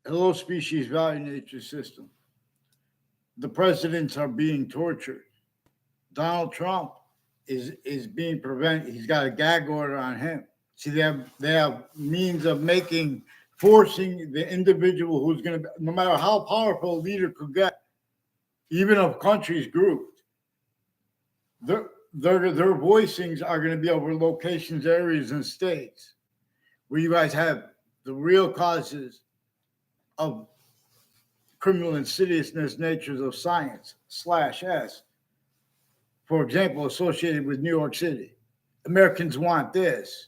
Hello, species value nature system. The presidents are being tortured. Donald Trump is being prevented. He's got a gag order on him. See, they have means of making forcing the individual who's going to, no matter how powerful a leader could get, even if countries grouped, their voicings are going to be over locations, areas, and states where you guys have the real causes of criminal insidiousness natures of science slash S, for example, associated with New York City. Americans want this.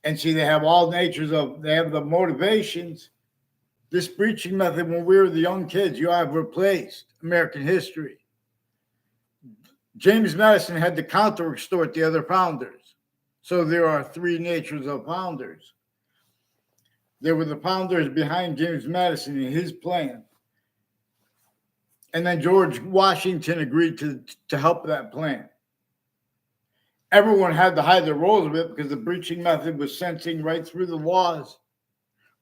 And see, they have all natures of, they have the motivations. This breaching method, when we were the young kids, you have replaced American history. James Madison had to counter extort the other founders. So there are three natures of founders. There were the founders behind James Madison and his plan. And then George Washington agreed to help that plan. Everyone had to hide their roles of it because the breaching method was sensing right through the laws,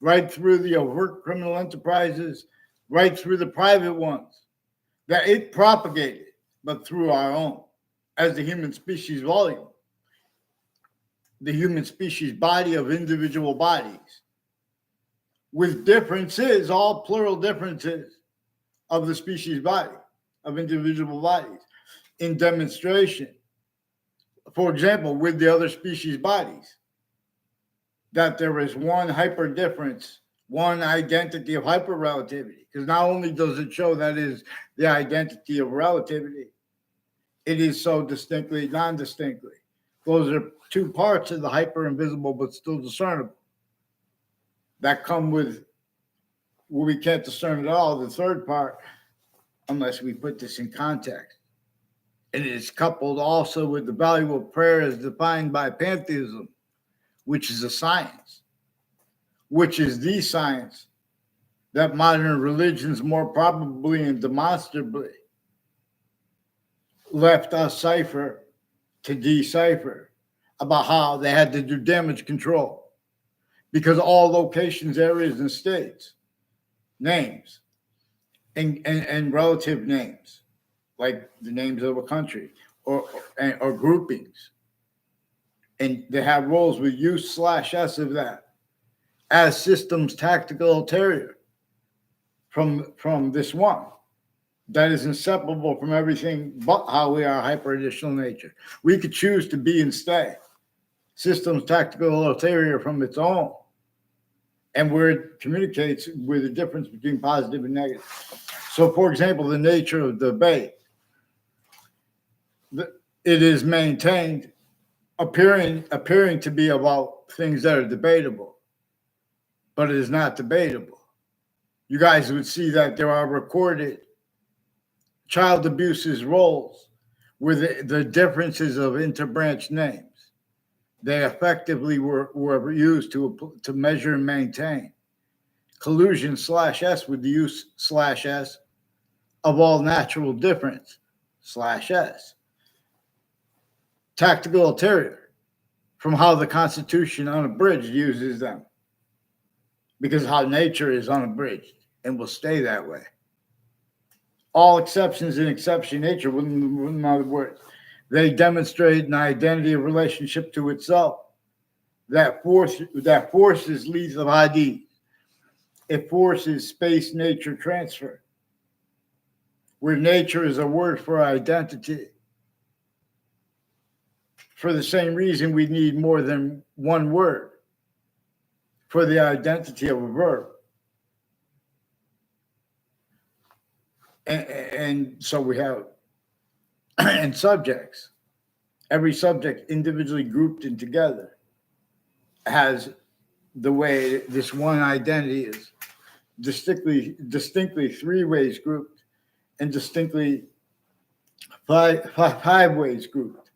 right through the overt criminal enterprises, right through the private ones that it propagated, but through our own, as the human species volume, the human species body of individual bodies, with differences, all plural differences of the species body, of individual bodies, in demonstration. For example, with the other species bodies, that there is one hyper difference, one identity of hyper relativity. Because not only does it show that is the identity of relativity, it is so distinctly non-distinctly. Those are two parts of the hyper invisible but still discernible that come with where we can't discern at all, the third part, unless we put this in context. It is coupled also with the value of prayer as defined by pantheism, which is a science, which is the science that modern religions more probably and demonstrably left us cipher to decipher about how they had to do damage control because all locations, areas, and states, names, and relative names, like the names of a country or groupings. And they have roles with use slash S of that as systems tactical ulterior from this one that is inseparable from everything but how we are hyper additional nature. We could choose to be and stay systems tactical ulterior from its own, and where it communicates with the difference between positive and negative. So, for example, the nature of debate, it is maintained appearing to be about things that are debatable, but it is not debatable. You guys would see that there are recorded child abuses roles with the differences of interbranch names. They effectively were used to measure and maintain collusion slash S with the use slash S of all natural difference slash S. Tactical ulterior from how the Constitution unabridged uses them, because how nature is unabridged and will stay that way. All exceptions in exception nature, in other words, they demonstrate an identity of relationship to itself that forces lethal ID. It forces space nature transfer, where nature is a word for identity. For the same reason, we need more than one word for the identity of a verb. And so we have, and subjects, every subject individually grouped in together has the way this one identity is distinctly three ways grouped and distinctly five ways grouped.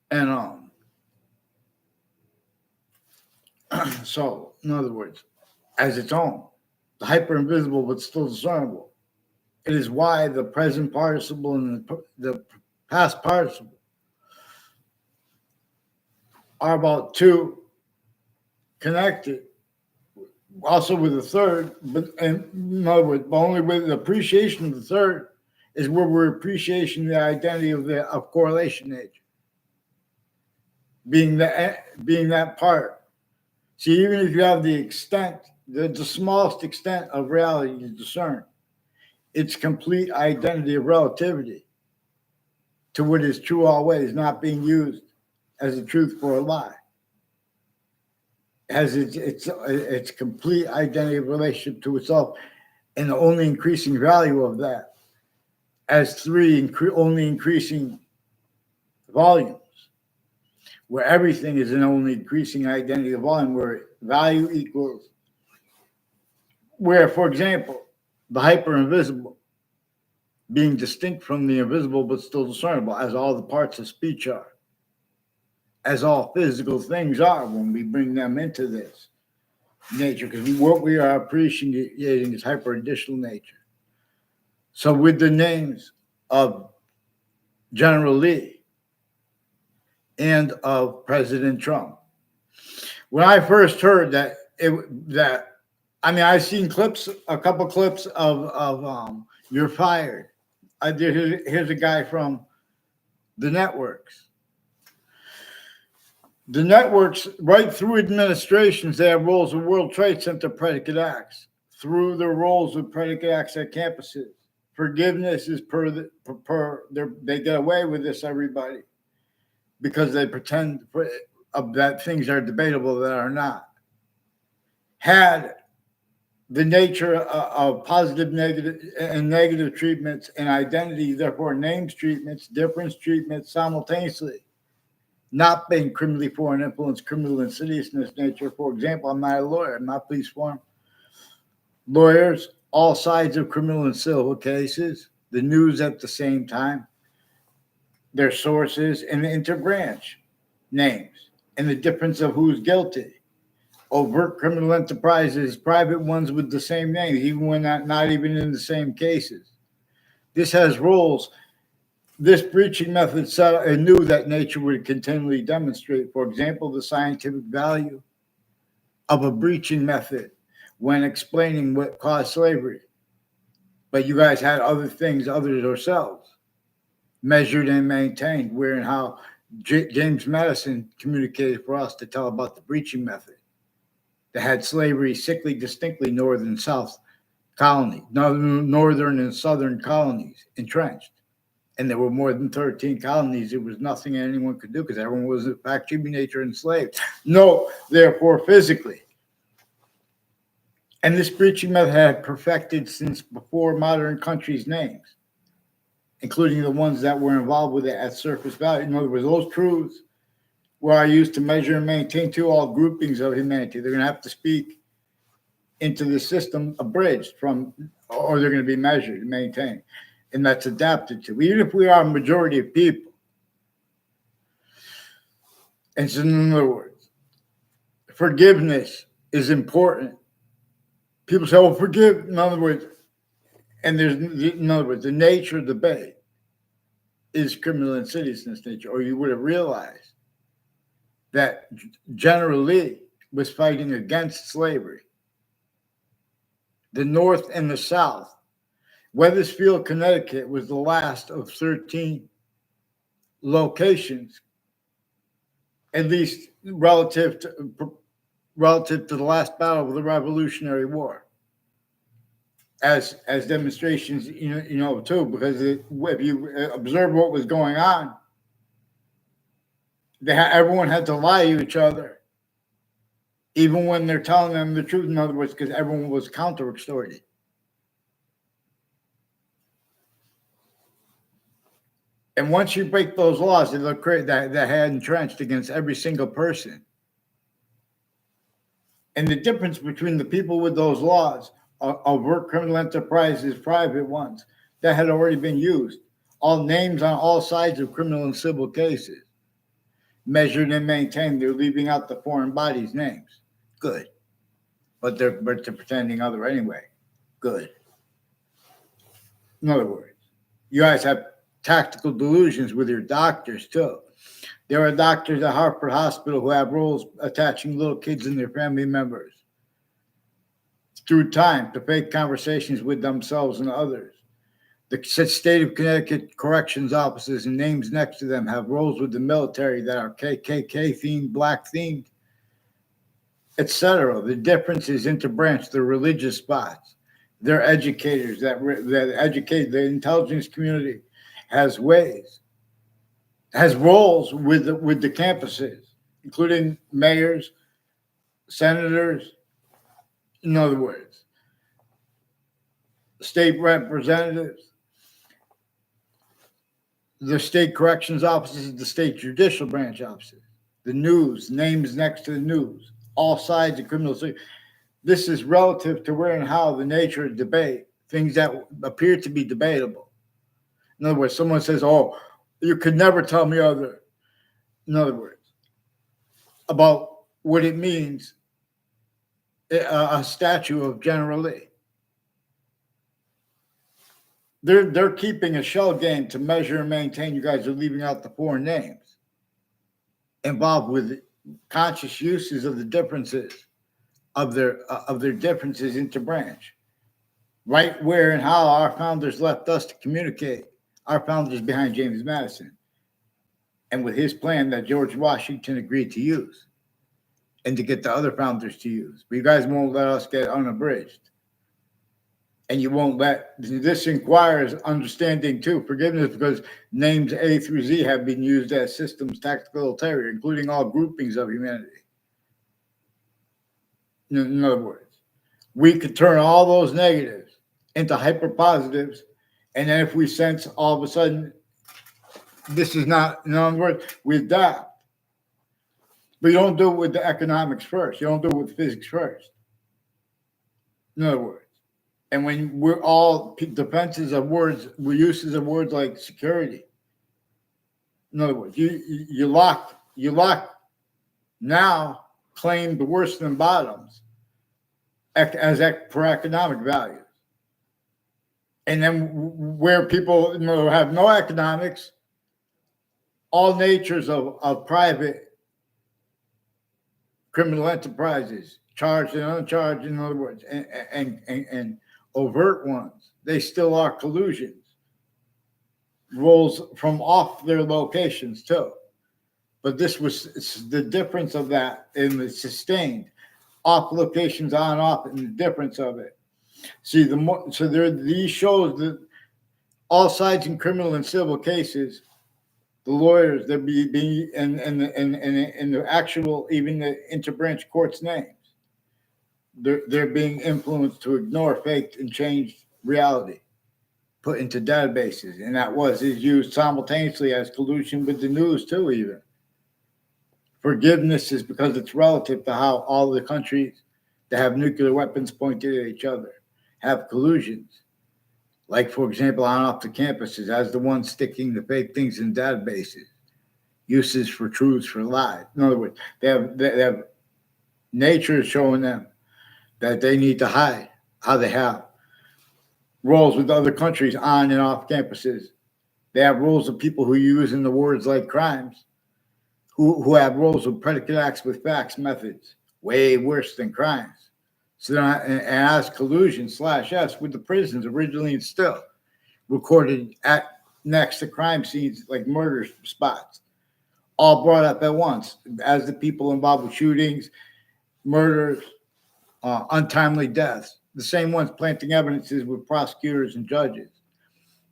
And so, in other words, as its own, the hyper invisible but still discernible. It is why the present participle and the past participle are about two connected also with the third, but in other words, but only with the appreciation of the third is where we're appreciating the identity of correlation nature, being that part. See, even if you have the smallest extent of reality to discern, its complete identity of relativity to what is true always, not being used as a truth for a lie, has its complete identity of relationship to itself, and the only increasing value of that as three only increasing volumes, where everything is an only increasing identity of volume, where value equals, where, for example, the hyper-invisible being distinct from the invisible but still discernible, as all the parts of speech are, as all physical things are when we bring them into this nature, because what we are appreciating is hyper-additional nature. So with the names of General Lee and of President Trump, when I first heard I've seen a couple clips of "You're Fired." Here's a guy from the networks. The networks, right through administrations, they have roles of World Trade Center predicate acts, through their roles of predicate acts at campuses. Forgiveness is they get away with this, everybody, because they pretend that things are debatable that are not. Had the nature of positive, negative treatments and identity, therefore names treatments, difference treatments simultaneously, not being criminally foreign influence, criminal insidiousness nature. For example, I'm not a lawyer, I'm not police form. Lawyers, all sides of criminal and civil cases, the news at the same time, their sources, and the interbranch names, and the difference of who's guilty. Overt criminal enterprises, private ones with the same names, even when not even in the same cases. This has roles. This breaching method knew that nature would continually demonstrate, for example, the scientific value of a breaching method when explaining what caused slavery. But you guys had other things, others yourselves, measured and maintained, where and how James Madison communicated for us to tell about the breaching method that had slavery sickly, distinctly northern, south colony, northern and southern colonies entrenched. And there were more than 13 colonies. There was nothing anyone could do because everyone was, in fact, human nature enslaved. No, therefore, physically. And this breaching method had perfected since before modern countries' names, including the ones that were involved with it at surface value. In other words, those truths were used to measure and maintain all groupings of humanity. They're going to have to speak into the system abridged from, or they're going to be measured and maintained. And that's adapted to, even if we are a majority of people. And so, in other words, forgiveness is important. People say, "Oh, forgive." In other words, the nature of the debate is criminal insidiousness nature, or you would have realized that General Lee was fighting against slavery. The North and the South. Wethersfield, Connecticut was the last of 13 locations, at least relative to the last battle of the Revolutionary War, as demonstrations, too, because if you observe what was going on, everyone had to lie to each other, even when they're telling them the truth. In other words, because everyone was counter-extorted. And once you break those laws that had entrenched against every single person, and the difference between the people with those laws, overt criminal enterprises, private ones, that had already been used, all names on all sides of criminal and civil cases, measured and maintained. They're leaving out the foreign bodies' names. Good. But they're pretending other anyway. Good. In other words, you guys have tactical delusions with your doctors, too. There are doctors at Hartford Hospital who have roles attaching little kids and their family members through time to fake conversations with themselves and others. The state of Connecticut corrections officers and names next to them have roles with the military that are KKK themed, black themed, etc. The difference is interbranch, the religious spots. They're educators that educate the intelligence community, has ways, has roles with the campuses, including mayors, senators, in other words, state representatives, the state corrections officers, the state judicial branch officers, the news, names next to the news, all sides of criminal. This is relative to where and how the nature of debate, things that appear to be debatable. In other words, someone says, oh, you could never tell me other. In other words, about what it means, a statue of General Lee. They're keeping a shell game to measure and maintain. You guys are leaving out the foreign names involved with conscious uses of the differences of their differences interbranch. Right where and how our founders left us to communicate. Our founders behind James Madison, and with his plan that George Washington agreed to use, and to get the other founders to use. But you guys won't let us get unabridged. And you won't let, this requires understanding too, forgiveness, because names A through Z have been used as systems tactical ulterior, including all groupings of humanity. In other words, we could turn all those negatives into hyper positives, and then if we sense all of a sudden this is not, in other words, we adapt. But you don't do it with the economics first. You don't do it with physics first. In other words, and when we're all defenses of words, we're uses of words like security. In other words, you lock now claim the worst than bottoms as for economic values. And then where people have no economics, all natures of private criminal enterprises, charged and uncharged, in other words, and overt ones, they still are collusions, roles from off their locations too. But this was the difference of that in the sustained off locations on off, and the difference of it. See, so there these shows that all sides in criminal and civil cases, the lawyers that be and the actual, even the interbranch courts' names, they're being influenced to ignore faked and changed reality, put into databases, and that is used simultaneously as collusion with the news too. Even forgiveness is because it's relative to how all the countries that have nuclear weapons pointed at each other have collusions. Like, for example, on off the campuses, as the ones sticking the fake things in databases, uses for truths, for lies. In other words, they have nature showing them that they need to hide how they have roles with other countries on and off campuses. They have roles of people who use in the words like crimes, who have roles of predicate acts with facts methods, way worse than crimes. So they're not, and as collusion /S with the prisons originally and still recorded at next to crime scenes like murder spots, all brought up at once as the people involved with shootings, murders, untimely deaths, the same ones planting evidences with prosecutors and judges.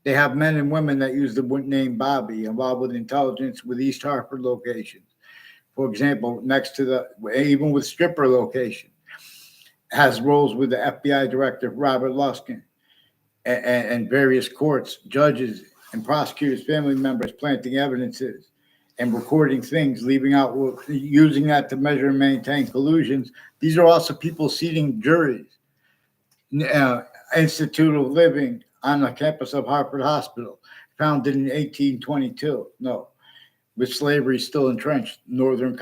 They have men and women that use the name Bobby involved with intelligence with East Hartford locations. For example, next to even with stripper location, has roles with the FBI director, Robert Luskin, and various courts, judges, and prosecutors, family members planting evidences and recording things, leaving out, using that to measure and maintain collusions. These are also people seating juries. Institute of Living on the campus of Hartford Hospital, founded in 1822. No, with slavery still entrenched, northern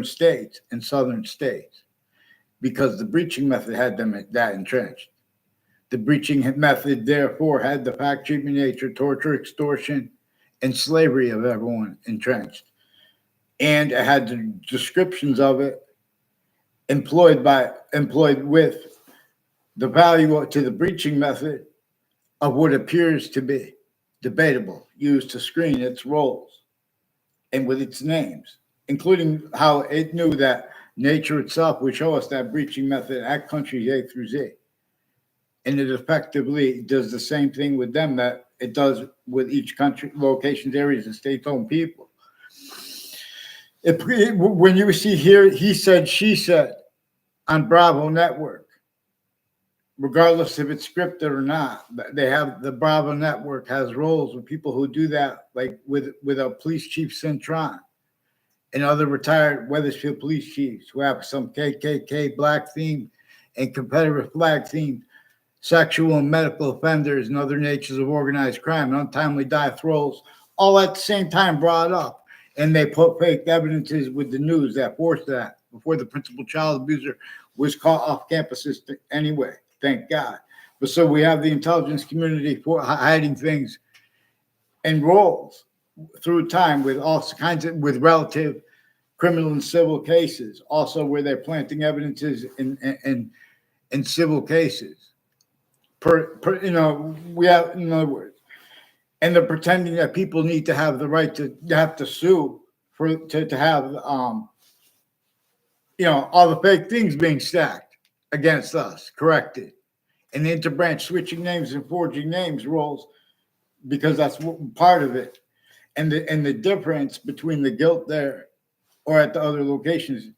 states and southern states, because the breaching method had them that entrenched. The breaching method, therefore, had the fact, treatment, nature, torture, extortion, and slavery of everyone entrenched. And it had the descriptions of it employed with the value to the breaching method of what appears to be debatable, used to screen its roles and with its names, including how it knew that nature itself would show us that breaching method at countries A through Z. And it effectively does the same thing with them that it does with each country, locations, areas, and state-owned people. When you see here, he said, she said, on Bravo Network, regardless if it's scripted or not, they have the Bravo Network has roles with people who do that, like with a police chief Cintron and other retired Wethersfield police chiefs who have some KKK black theme and Confederate flag theme, sexual and medical offenders and other natures of organized crime and untimely death rolls, all at the same time brought up. And they put fake evidences with the news that forced that before the principal child abuser was caught off campuses anyway, thank God. But so we have the intelligence community for hiding things and roles through time with all kinds of, with relative criminal and civil cases, also where they're planting evidences in civil cases. We have, in other words, and they're pretending that people need to have the right to have to sue to have all the fake things being stacked against us corrected, and the interbranch switching names and forging names roles, because that's part of it, and the difference between the guilt there or at the other locations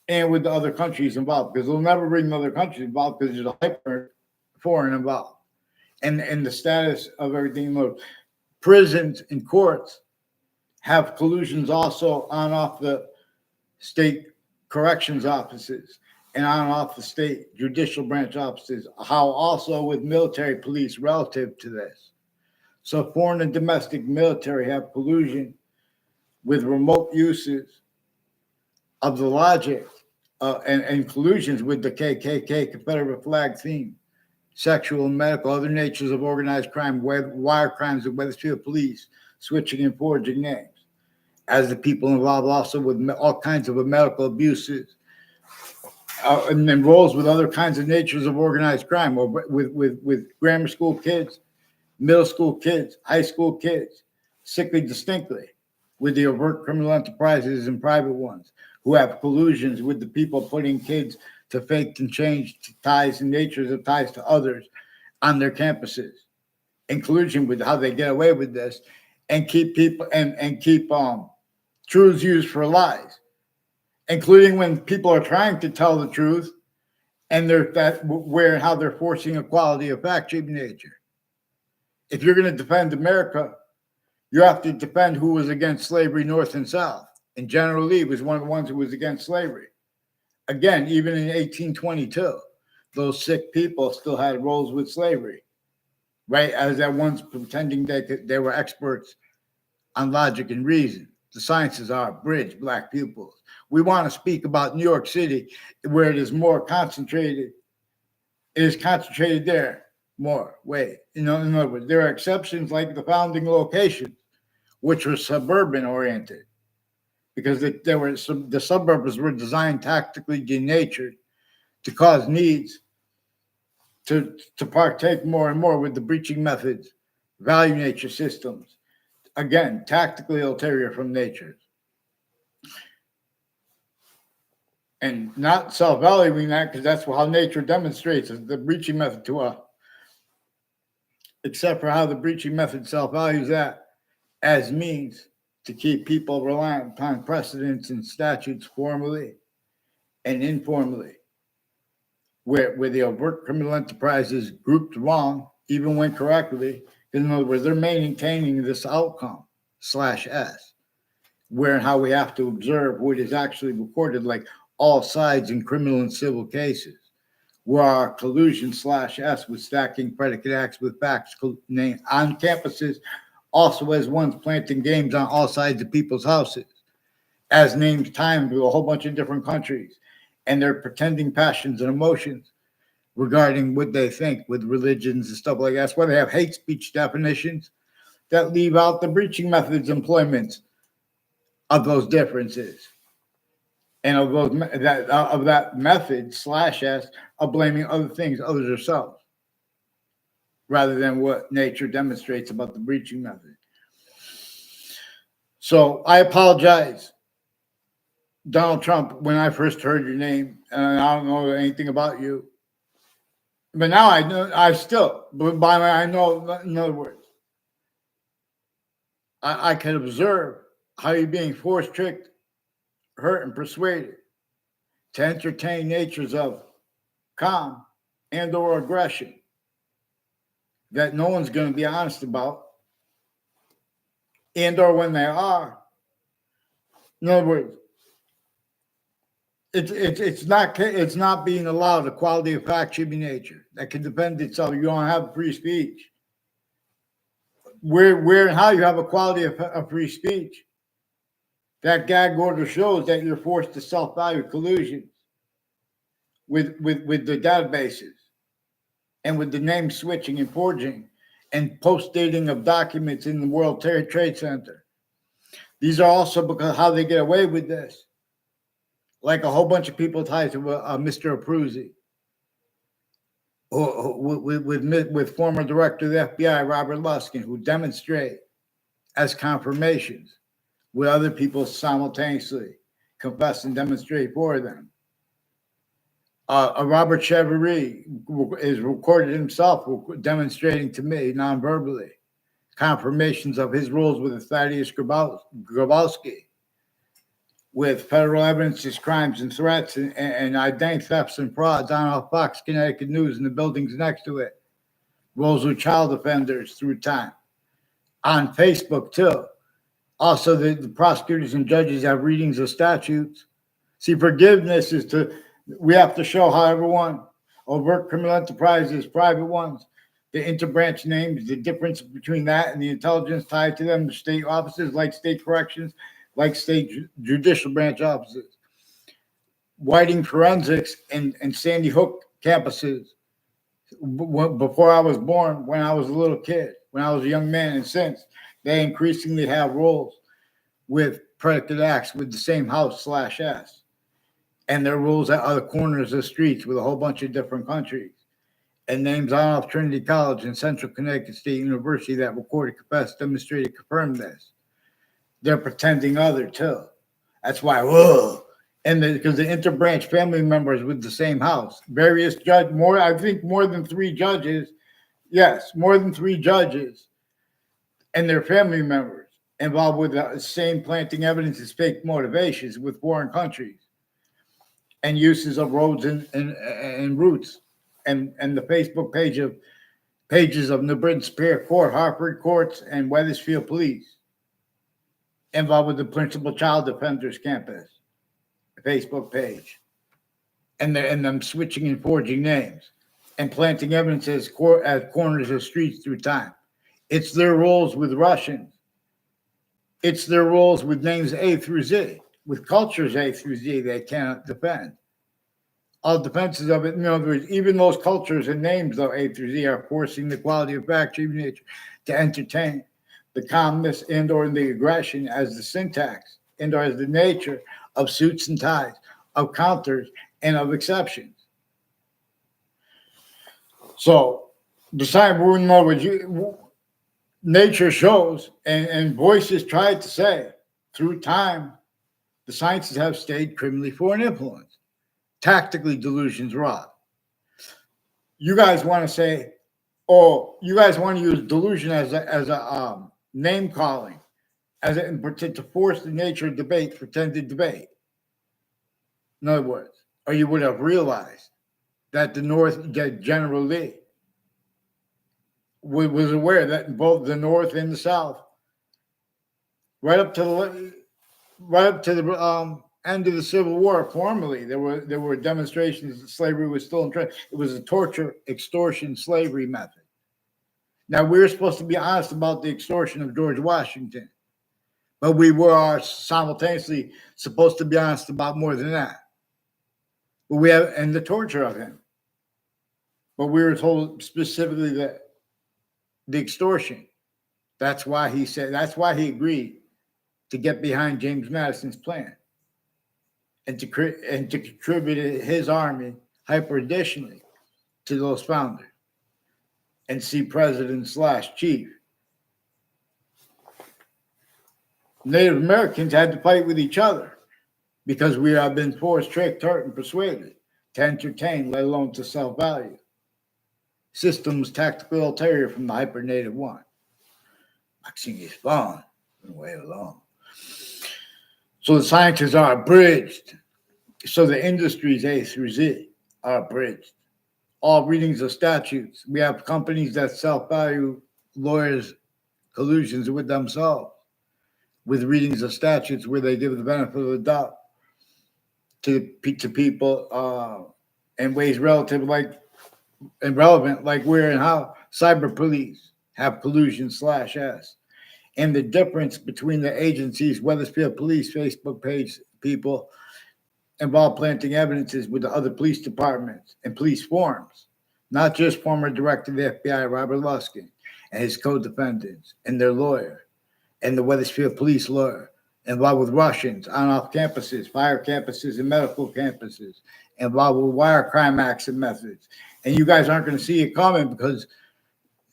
and with the other countries involved, because they'll never bring the other countries involved because there's a hyper foreign involved. And the status of everything. Prisons and courts have collusions also on off the state corrections offices and on off the state judicial branch offices, how also with military police relative to this. So foreign and domestic military have collusion with remote uses of the logic and collusions with the KKK Confederate flag theme, sexual and medical, other natures of organized crime, wire crimes with Wethersfield police, switching and forging names, as the people involved also with all kinds of medical abuses, and then roles with other kinds of natures of organized crime, or with grammar school kids, middle school kids, high school kids, sickly distinctly, with the overt criminal enterprises and private ones who have collusions with the people putting kids to fake and change ties and natures of ties to others on their campuses, in collusion with how they get away with this and keep people and keep truths used for lies, including when people are trying to tell the truth and how they're forcing equality of fact-checking nature. If you're going to defend America, you have to defend who was against slavery north and south. And General Lee was one of the ones who was against slavery. Again, even in 1822, those sick people still had roles with slavery, right? As that ones pretending they were experts on logic and reason. The sciences are bridge black pupils. We want to speak about New York City, where it is more concentrated. It is concentrated there more. In other words, there are exceptions like the founding locations, which were suburban oriented, because the suburbs were designed tactically denatured to cause needs to partake more and more with the breaching methods, value nature systems, again, tactically ulterior from nature. And not self-valuing that, because that's how nature demonstrates the breaching method to us, except for how the breaching method self-values that as means to keep people reliant upon precedents and statutes formally and informally, where the overt criminal enterprise is grouped wrong, even when correctly. In other words, they're maintaining this outcome /S, where and how we have to observe what is actually recorded, like all sides in criminal and civil cases, where our collusion /S with stacking predicate acts with facts named on campuses, also as ones planting games on all sides of people's houses, as names timed to a whole bunch of different countries, and they're pretending passions and emotions regarding what they think with religions and stuff like that. That's why they have hate speech definitions that leave out the breaching methods employments of those differences. and of those of that method /s of blaming other things, others themselves, rather than what nature demonstrates about the breaching method. So I apologize, Donald Trump, when I first heard your name, and I don't know anything about you. But now I know, but I know, in other words, I can observe how you're being forced, tricked, hurt, and persuaded to entertain natures of calm and or aggression that no one's going to be honest about, and or when they are. In other words, it's not being allowed. Equality of fact should be nature that can defend itself. You don't have free speech. Where and how you have equality of free speech. That gag order shows that you're forced to self-value collusions with the databases and with the name switching and forging and post-dating of documents in the World Trade Center. These are also because how they get away with this. Like a whole bunch of people tied to Mr. Abruzzi, with former director of the FBI, Robert Luskin, who demonstrate as confirmations with other people simultaneously confess and demonstrate for them. Robert Chevrolet is recorded himself demonstrating to me non-verbally confirmations of his roles with Thaddeus Grabowski, with federal evidence, crimes and threats, and identity thefts and frauds on Fox Connecticut News and the buildings next to it. Roles with child offenders through time. On Facebook, too. Also, the prosecutors and judges have readings of statutes. See, forgiveness we have to show how everyone, overt criminal enterprises, private ones, the interbranch names, the difference between that and the intelligence tied to them, the state offices like state corrections, like state judicial branch offices, Whiting forensics and Sandy Hook campuses. Before I was born, when I was a little kid, when I was a young man, and since, they increasingly have roles with predicate acts with the same house /s. And their roles at other corners of streets with a whole bunch of different countries. And names on off Trinity College and Central Connecticut State University that recorded, confessed, demonstrated, confirmed this. They're pretending other too. That's why, whoa. And because the interbranch family members with the same house, various judge, I think more than 3 judges, yes, more than 3 judges and their family members involved with the same planting evidence as fake motivations with foreign countries and uses of roads and routes and the Facebook pages of New Britain Superior Court, Hartford Courts, and Wethersfield Police involved with the Principal Child Defenders Campus Facebook page, and them switching and forging names and planting evidence as corners of streets through time. It's their roles with Russians. It's their roles with names A through Z, with cultures A through Z they cannot defend. All defenses of it, in other words, even those cultures and names, though A through Z, are forcing the quality of fact nature to entertain the calmness and or the aggression as the syntax and or as the nature of suits and ties, of counters, and of exceptions. So, besides, in other words, nature shows, and voices tried to say, through time, the sciences have stayed criminally foreign influence. Tactically, delusions wrought. You guys want to say, you guys want to use delusion as a name calling, to force the nature of debate, pretended debate. In other words, or you would have realized that that General Lee was aware that both the North and the South, right up to the end of the Civil War, formally, there were demonstrations that slavery was still in trend. It was a torture, extortion, slavery method. Now, we were supposed to be honest about the extortion of George Washington, but we were simultaneously supposed to be honest about more than that. But and the torture of him. But we were told specifically that the extortion. That's why he agreed to get behind James Madison's plan. and to contribute his army hyper additionally to those founders and see president / chief. Native Americans had to fight with each other because we have been forced, tricked, hurt, and persuaded to entertain, let alone to self-value. Systems tactically ulterior from the hyper-native one. Vaccine is fun, way along. So the sciences are abridged. So the industries A through Z are abridged. All readings of statutes. We have companies that self-value, lawyers, collusions with themselves, with readings of statutes where they give the benefit of the doubt to people in ways relative like and relevant, like where and how cyber police have collusion /S. And the difference between the agencies, Weathersfield Police Facebook page people involved planting evidences with the other police departments and police forums, not just former director of the FBI, Robert Luskin, and his co-defendants and their lawyer, and the Weathersfield police lawyer, involved with Russians on off campuses, fire campuses, and medical campuses, involved with wire crime acts and methods. And you guys aren't going to see it coming because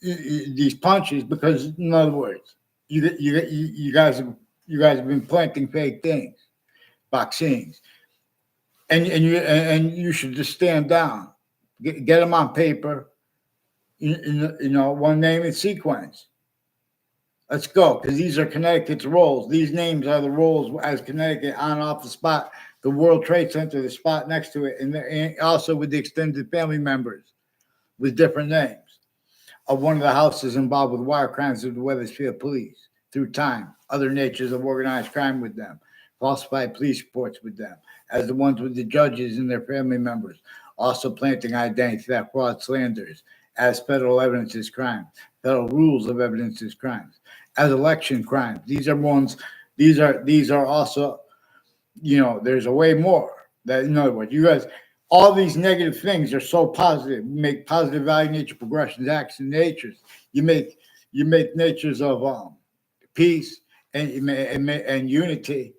these punches, because in other words, you guys have been planting fake things, vaccines, and you should just stand down, get them on paper, one name and sequence. Let's go, because these are Connecticut's roles. These names are the roles as Connecticut on off the spot, the World Trade Center, the spot next to it, and also with the extended family members with different names of one of the houses involved with wire crimes of the Weathersfield police through time, other natures of organized crime with them, falsified police reports with them, as the ones with the judges and their family members, also planting identity theft, fraud, slanders, as federal evidence is crime, federal rules of evidence is crimes, as election crimes. These are also, there's a way more that, in other words, you guys, all these negative things are so positive. You make positive value nature progressions, acts and natures. You make natures of peace and unity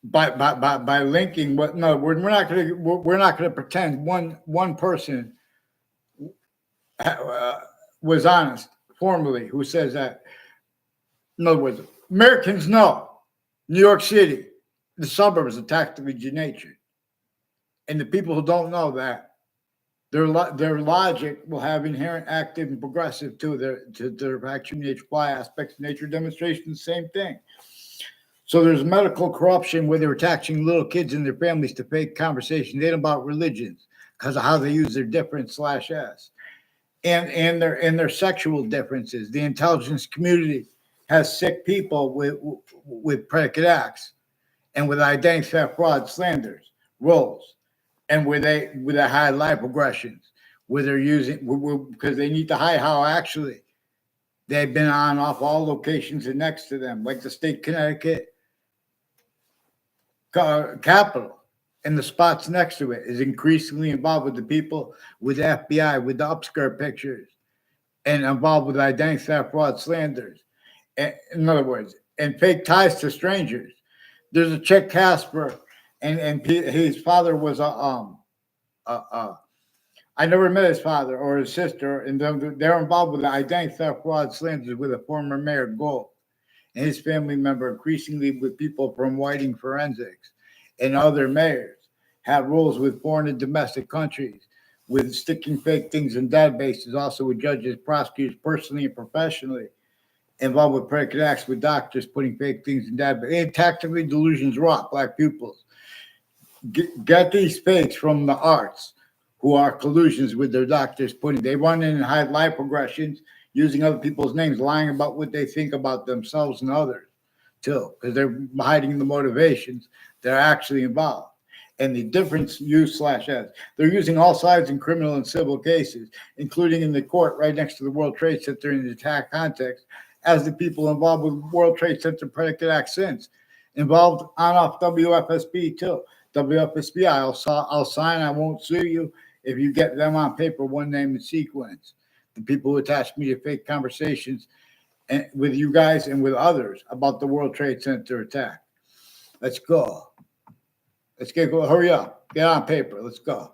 by linking what. No, we're not going to pretend one person was honest formally who says that. In other words, Americans know New York City, the suburbs are tactically denatured. And the people who don't know that, their logic will have inherent active and progressive to their action nature apply aspects of nature demonstration, the same thing. So there's medical corruption where they're attaching little kids and their families to fake conversations. They don't about religions because of how they use their different /S. And their sexual differences. The intelligence community has sick people with predicate acts and with identity theft, fraud, slanders, roles. And with a high life progressions, where they're using because they need to hide how actually they've been on off all locations and next to them, like the state Connecticut Capitol and the spots next to it is increasingly involved with the people with the FBI, with the upskirt pictures, and involved with identity theft, fraud, slanders. And, in other words, and fake ties to strangers. There's a Chick Casper. And his father was I never met his father or his sister, and they're involved with the identity theft, fraud, slanders with a former mayor Gold and his family member, increasingly with people from Whiting Forensics and other mayors, have roles with foreign and domestic countries, with sticking fake things in databases, also with judges, prosecutors, personally and professionally, involved with predicate acts with doctors putting fake things in databases, and tactically delusions rot black pupils. Get these fakes from the arts who are collusions with their doctors they run in and hide life progressions using other people's names, lying about what they think about themselves and others too, because they're hiding the motivations that are actually involved. And the difference /S, they're using all sides in criminal and civil cases, including in the court right next to the World Trade Center in the attack context, as the people involved with World Trade Center predicate acts since, involved on off WFSB too. WFSB, I'll sign, I won't sue you if you get them on paper, one name and sequence. The people who attach me to fake conversations with you guys and with others about the World Trade Center attack. Let's go. Let's get go. Hurry up. Get on paper. Let's go.